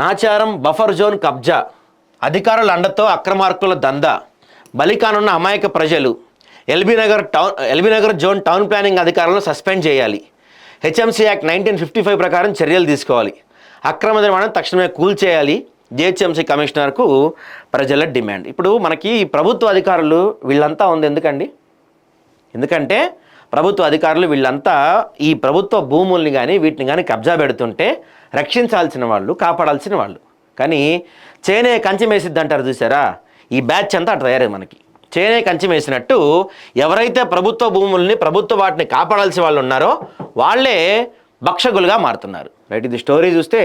Nacharam buffer zone కబ్జా, అధికారుల అండతో అక్రమార్కుల దందా, బలికానున్న అమాయక ప్రజలు, ఎల్బీనగర్ జోన్ టౌన్ ప్లానింగ్ అధికారులను సస్పెండ్ చేయాలి, హెచ్ఎంసీ యాక్ట్ 1955 ప్రకారం చర్యలు తీసుకోవాలి, అక్రమ నిర్మాణం తక్షణమే కూల్చేయాలి, జిహెచ్ఎంసీ కమిషనర్కు ప్రజల డిమాండ్. ఇప్పుడు మనకి ప్రభుత్వ అధికారులు వీళ్ళంతా ఉంది ఎందుకంటే ప్రభుత్వ అధికారులు వీళ్ళంతా ఈ ప్రభుత్వ భూముల్ని కానీ వీటిని కానీ కబ్జా పెడుతుంటే రక్షించాల్సిన వాళ్ళు, కాపాడాల్సిన వాళ్ళు. కానీ చేనే కంచెం వేసిద్ది అంటారు చూసారా, ఈ బ్యాచ్ అంతా అటు తయారే. మనకి చేనే కంచెం వేసినట్టు ఎవరైతే ప్రభుత్వ భూముల్ని వాటిని కాపాడాల్సిన వాళ్ళు ఉన్నారో వాళ్ళే భక్షకులుగా మారుతున్నారు. రైట్, ఇది స్టోరీ చూస్తే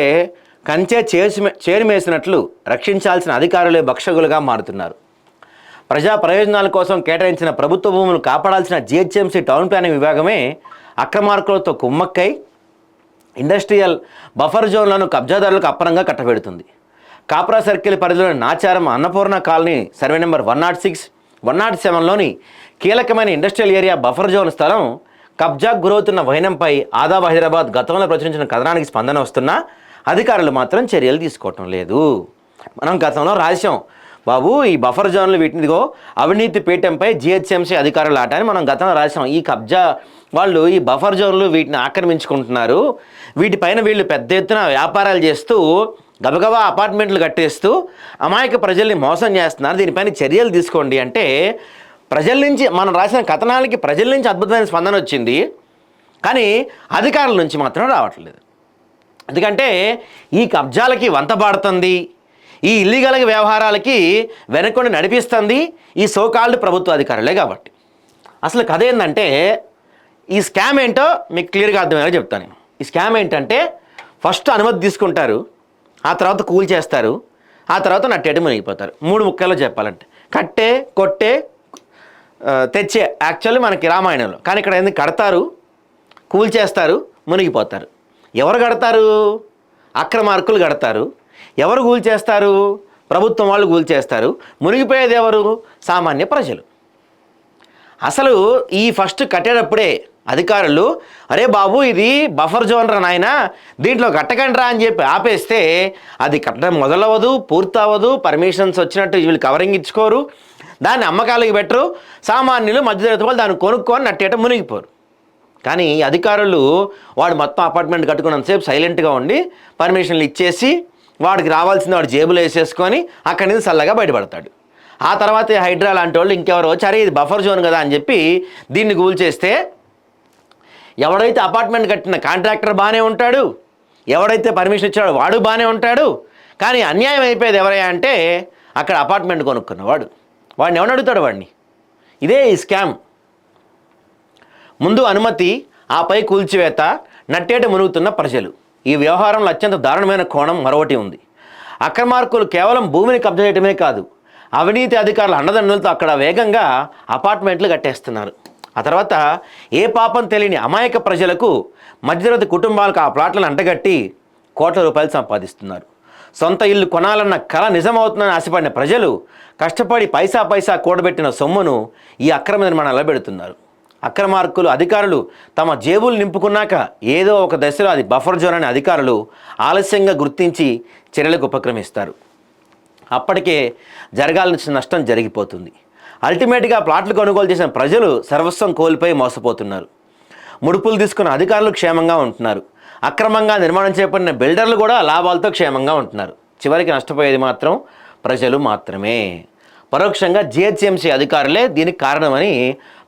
కంచె చేరు మేసినట్లు రక్షించాల్సిన అధికారులే భక్షకులుగా మారుతున్నారు. ప్రజా ప్రయోజనాల కోసం కేటాయించిన ప్రభుత్వ భూములు కాపాడాల్సిన జిహెచ్ఎంసీ టౌన్ ప్లానింగ్ విభాగమే అక్రమార్కులతో కుమ్మక్కై ఇండస్ట్రియల్ బఫర్ జోన్లను కబ్జాదారులకు అప్పనంగా కట్టబెడుతుంది. కాప్రా సర్కిల్ పరిధిలోని Nacharam Annapurna colony survey number 106, 107లోని కీలకమైన ఇండస్ట్రియల్ ఏరియా బఫర్ జోన్ స్థలం కబ్జాకు గురవుతున్న వైనంపై ఆదాబ్ హైదరాబాద్ గతంలో ప్రచురించిన కథనానికి స్పందన వస్తున్నా అధికారులు మాత్రం చర్యలు తీసుకోవటం లేదు. మనం గతంలో రాశాం బాబు, ఈ బఫర్ జోన్లు వీటినిదిగో అవినీతి పీఠంపై జిహెచ్ఎంసీ అధికారులు ఆట అని మనం గతంలో రాసాం. ఈ కబ్జా వాళ్ళు ఈ బఫర్ జోన్లు వీటిని ఆక్రమించుకుంటున్నారు, వీటిపైన వీళ్ళు పెద్ద ఎత్తున వ్యాపారాలు చేస్తూ గబగబా అపార్ట్మెంట్లు కట్టేస్తూ అమాయక ప్రజల్ని మోసం చేస్తున్నారు, దీనిపైన చర్యలు తీసుకోండి అంటే ప్రజల నుంచి మనం రాసిన కథనాలకి ప్రజల నుంచి అద్భుతమైన స్పందన వచ్చింది. కానీ అధికారుల నుంచి మాత్రం రావట్లేదు. ఎందుకంటే ఈ కబ్జాలకి వంతపాడుతుంది, ఈ ఇల్లీగల్ వ్యవహారాలకి వెనక్కొని నడిపిస్తుంది ఈ సోకాల్డ్ ప్రభుత్వ అధికారులే. కాబట్టి అసలు కథ ఏంటంటే ఈ స్కామ్ ఏంటో మీకు క్లియర్గా అర్థమయ్యేలా చెప్తాను. ఈ స్కామ్ ఏంటంటే ఫస్ట్ అనుమతి తీసుకుంటారు, ఆ తర్వాత కూల్ చేస్తారు, ఆ తర్వాత నట్టేటి మునిగిపోతారు. 3 ముక్కల్లో చెప్పాలంటే కట్టే, కొట్టే, తెచ్చే. యాక్చువల్లీ మనకి రామాయణంలో. కానీ ఇక్కడ ఎందుకు కడతారు, కూల్ చేస్తారు, మునిగిపోతారు. ఎవరు కడతారు? అక్రమార్కులు కడతారు. ఎవరు కూల్ చేస్తారు? ప్రభుత్వం వాళ్ళు కూల్ చేస్తారు. మునిగిపోయేది ఎవరు? సామాన్య ప్రజలు. అసలు ఈ ఫస్ట్ కట్టేటప్పుడే అధికారులు అరే బాబు ఇది బఫర్ జోన్ రా నాయన, దీంట్లో కట్టకండి రా అని చెప్పి ఆపేస్తే అది కట్టడం మొదలవ్వదు, పూర్తవ్వదు, పర్మిషన్స్ వచ్చినట్టు వీళ్ళు కవరింగ్ ఇచ్చుకోరు, దాన్ని అమ్మకాలకి పెట్టరు, సామాన్యులు మధ్యతరగతి వాళ్ళు దాన్ని కొనుక్కొని నట్టేట మునిగిపోరు. కానీ అధికారులు వాడు మొత్తం అపార్ట్మెంట్ కట్టుకున్నంతసేపు సైలెంట్గా ఉండి పర్మిషన్లు ఇచ్చేసి వాడికి రావాల్సింది వాడు జేబులో వేసేసుకొని అక్కడి నుంచి చల్లగా బయటపడతాడు. ఆ తర్వాత హైడ్రా లాంటి వాళ్ళు ఇంకెవరో సరే ఇది బఫర్ జోన్ కదా అని చెప్పి దీన్ని కూల్ చేస్తే ఎవడైతే అపార్ట్మెంట్ కట్టిన కాంట్రాక్టర్ బాగానే ఉంటాడు, ఎవడైతే పర్మిషన్ ఇచ్చాడో వాడు బాగానే ఉంటాడు. కానీ అన్యాయం అయిపోయేది ఎవరయ్యా అంటే అక్కడ అపార్ట్మెంట్ కొనుక్కున్నవాడు. వాడిని ఎవడు అడుగుతాడు? వాడిని. ఇదే ఈ స్కామ్. ముందు అనుమతి, ఆపై కూల్చివేత, నట్టేట మునుగుతున్న ప్రజలు. ఈ వ్యవహారంలో అత్యంత దారుణమైన కోణం మరొకటి ఉంది. అక్రమార్కులు కేవలం భూమిని కబ్జా చేయడమే కాదు, అవినీతి అధికారుల అండదండలతో అక్కడ వేగంగా అపార్ట్మెంట్లు కట్టేస్తున్నారు. ఆ తర్వాత ఏ పాపం తెలియని అమాయక ప్రజలకు, మధ్యతరగతి కుటుంబాలకు ఆ ప్లాట్లను అంటగట్టి కోట్ల రూపాయలు సంపాదిస్తున్నారు. సొంత ఇల్లు కొనాలన్న కళ నిజమవుతుందని ఆశపడిన ప్రజలు కష్టపడి పైసా కూడబెట్టిన సొమ్మును ఈ అక్రమ నిర్మాణాల్లో పెడుతున్నారు. అక్రమార్కులు అధికారులు తమ జేబులు నింపుకున్నాక ఏదో ఒక దశలో అది బఫర్ జోన్ అని అధికారులు ఆలస్యంగా గుర్తించి చర్యలకు ఉపక్రమిస్తారు. అప్పటికే జరగాల్సిన నష్టం జరిగిపోతుంది. అల్టిమేట్గా ప్లాట్లు కొనుగోలు చేసిన ప్రజలు సర్వస్వం కోల్పోయి మోసపోతున్నారు. ముడుపులు తీసుకున్న అధికారులు క్షేమంగా ఉంటున్నారు. అక్రమంగా నిర్మాణం చేపట్టిన బిల్డర్లు కూడా లాభాలతో క్షేమంగా ఉంటున్నారు. చివరికి నష్టపోయేది మాత్రం ప్రజలు మాత్రమే. పరోక్షంగా జిహెచ్ఎంసీ అధికారులే దీనికి కారణమని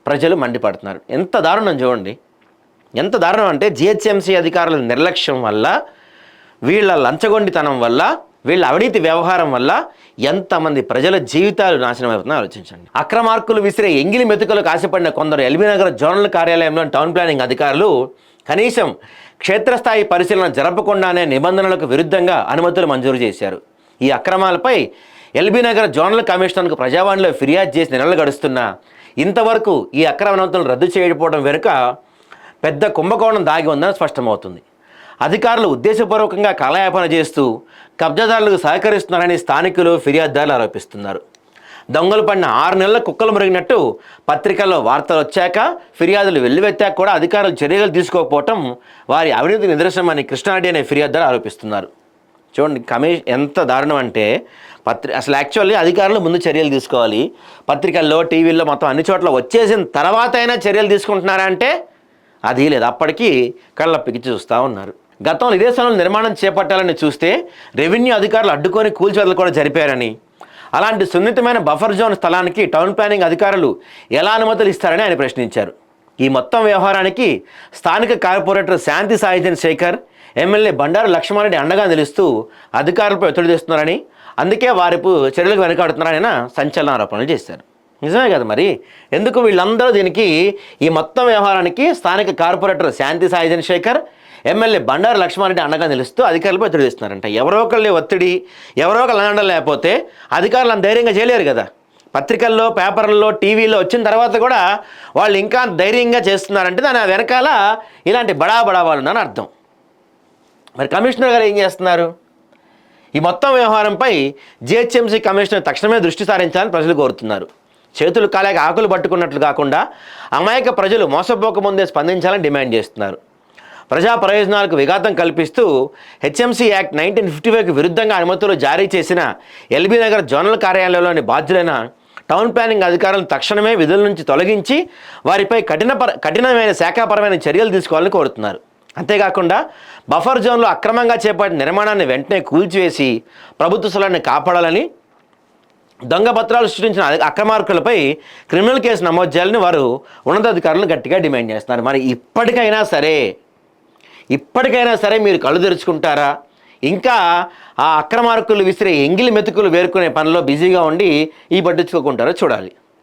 ప్రజలు మండిపడుతున్నారు. ఎంత దారుణం చూడండి, ఎంత దారుణం అంటే జిహెచ్ఎంసీ అధికారుల నిర్లక్ష్యం వల్ల, వీళ్ళ లంచగొండితనం వల్ల, వీళ్ళ అవినీతి వ్యవహారం వల్ల ఎంతమంది ప్రజల జీవితాలు నాశనం అవుతుందో ఆలోచించండి. అక్రమార్కులు విసిరే ఎంగిలి మెతుకులకు ఆశపడిన కొందరు ఎల్బీనగర్ జోనల్ కార్యాలయంలోని టౌన్ ప్లానింగ్ అధికారులు కనీసం క్షేత్రస్థాయి పరిశీలన జరపకుండానే నిబంధనలకు విరుద్ధంగా అనుమతులు మంజూరు చేశారు. ఈ అక్రమాలపై ఎల్బీనగర్ జోనల్ కమిషనర్కు ప్రజావాణిలో ఫిర్యాదు చేసి నెలలు గడుస్తున్నా ఇంతవరకు ఈ అక్రమ అనుమతులను రద్దు చేయకపోవడం వెనుక పెద్ద కుంభకోణం దాగి ఉందని స్పష్టమవుతుంది. అధికారులు ఉద్దేశపూర్వకంగా కాలయాపన చేస్తూ కబ్జాదారులకు సహకరిస్తున్నారని స్థానికులు, ఫిర్యాదుదారులు ఆరోపిస్తున్నారు. దొంగలు పడిన 6 నెలల కుక్కలు మురిగినట్టు పత్రికల్లో వార్తలు వచ్చాక, ఫిర్యాదులు వెల్లువెత్తాక కూడా అధికారులు చర్యలు తీసుకోకపోవటం వారి అవినీతి నిదర్శనమని కృష్ణారెడ్డి అనే ఫిర్యాదుదారు ఆరోపిస్తున్నారు. చూడండి ఎంత దారుణం అంటే అసలు యాక్చువల్లీ అధికారులు ముందు చర్యలు తీసుకోవాలి. పత్రికల్లో, టీవీల్లో మొత్తం అన్ని చోట్ల వచ్చేసిన తర్వాత అయినా చర్యలు తీసుకుంటున్నారా అంటే అది లేదు. అప్పటికి కళ్ళప్పికి చూస్తూ ఉన్నారు. గతంలో ఇదే స్థలంలో నిర్మాణం చేపట్టాలని చూస్తే రెవెన్యూ అధికారులు అడ్డుకొని కూల్చివేతలు కూడా జరిపారని, అలాంటి సున్నితమైన బఫర్ జోన్ స్థలానికి టౌన్ ప్లానింగ్ అధికారులు ఎలా అనుమతులు ఇస్తారని ఆయన ప్రశ్నించారు. ఈ మొత్తం వ్యవహారానికి స్థానిక కార్పొరేటర్ శాంతి సాయిజన్ శేఖర్, ఎమ్మెల్యే బండారు లక్ష్మారెడ్డి అండగా నిలుస్తూ అధికారులపై ఒత్తిడి తెస్తున్నారని, అందుకే వారిపు చర్యలకు వెనకాడుతున్నారని ఆయన సంచలన ఆరోపణలు చేశారు. నిజమే కదా మరి. ఎందుకు వీళ్ళందరూ దీనికి ఈ మొత్తం వ్యవహారానికి స్థానిక కార్పొరేటర్ శాంతి సాయిజన్ శేఖర్, ఎమ్మెల్యే బండారు లక్ష్మారెడ్డి అండగా నిలుస్తూ అధికారులపై ఒత్తిడి తెస్తున్నారంట. ఎవరో ఒకళ్ళు ఒత్తిడి, ఎవరో ఒకళ్ళు అండ లేకపోతే అధికారులు అంత ధైర్యంగా చేయలేరు కదా. పత్రికల్లో, పేపర్లలో, టీవీలో వచ్చిన తర్వాత కూడా వాళ్ళు ఇంకా ధైర్యంగా చేస్తున్నారంటే దాని వెనకాల ఇలాంటి బడా వాళ్ళు ఉన్నారని అర్థం. మరి కమిషనర్ గారు ఏం చేస్తున్నారు? ఈ మొత్తం వ్యవహారంపై జిహెచ్ఎంసీ కమిషనర్ తక్షణమే దృష్టి సారించాలని ప్రజలు కోరుతున్నారు. చేతులు కాలేక ఆకులు పట్టుకున్నట్లు కాకుండా అమాయక ప్రజలు మోసపోకముందే స్పందించాలని డిమాండ్ చేస్తున్నారు. ప్రజా ప్రయోజనాలకు విఘాతం కల్పిస్తూ హెచ్ఎంసీ యాక్ట్ 1955కు విరుద్ధంగా అనుమతులు జారీ చేసిన ఎల్బీ నగర్ జోనల్ కార్యాలయంలోని బాధ్యులైన టౌన్ ప్లానింగ్ అధికారులను తక్షణమే విధుల నుంచి తొలగించి వారిపై కఠినమైన శాఖాపరమైన చర్యలు తీసుకోవాలని కోరుతున్నారు. అంతేకాకుండా బఫర్ జోన్లో అక్రమంగా చేపట్టిన నిర్మాణాన్ని వెంటనే కూల్చివేసి ప్రభుత్వ స్థలాన్ని కాపాడాలని, దొంగ పత్రాలు సృష్టించిన అక్రమార్కులపై క్రిమినల్ కేసు నమోదు చేయాలని వారు ఉన్నతాధికారులను గట్టిగా డిమాండ్ చేస్తున్నారు. మరి ఇప్పటికైనా సరే మీరు కళ్ళు తెరుచుకుంటారా? ఇంకా ఆ అక్రమార్కులు విసిరే ఎంగిలి మెతుకులు వేరుకునే పనిలో బిజీగా ఉండి ఈ పట్టించుకోకుంటారో చూడాలి.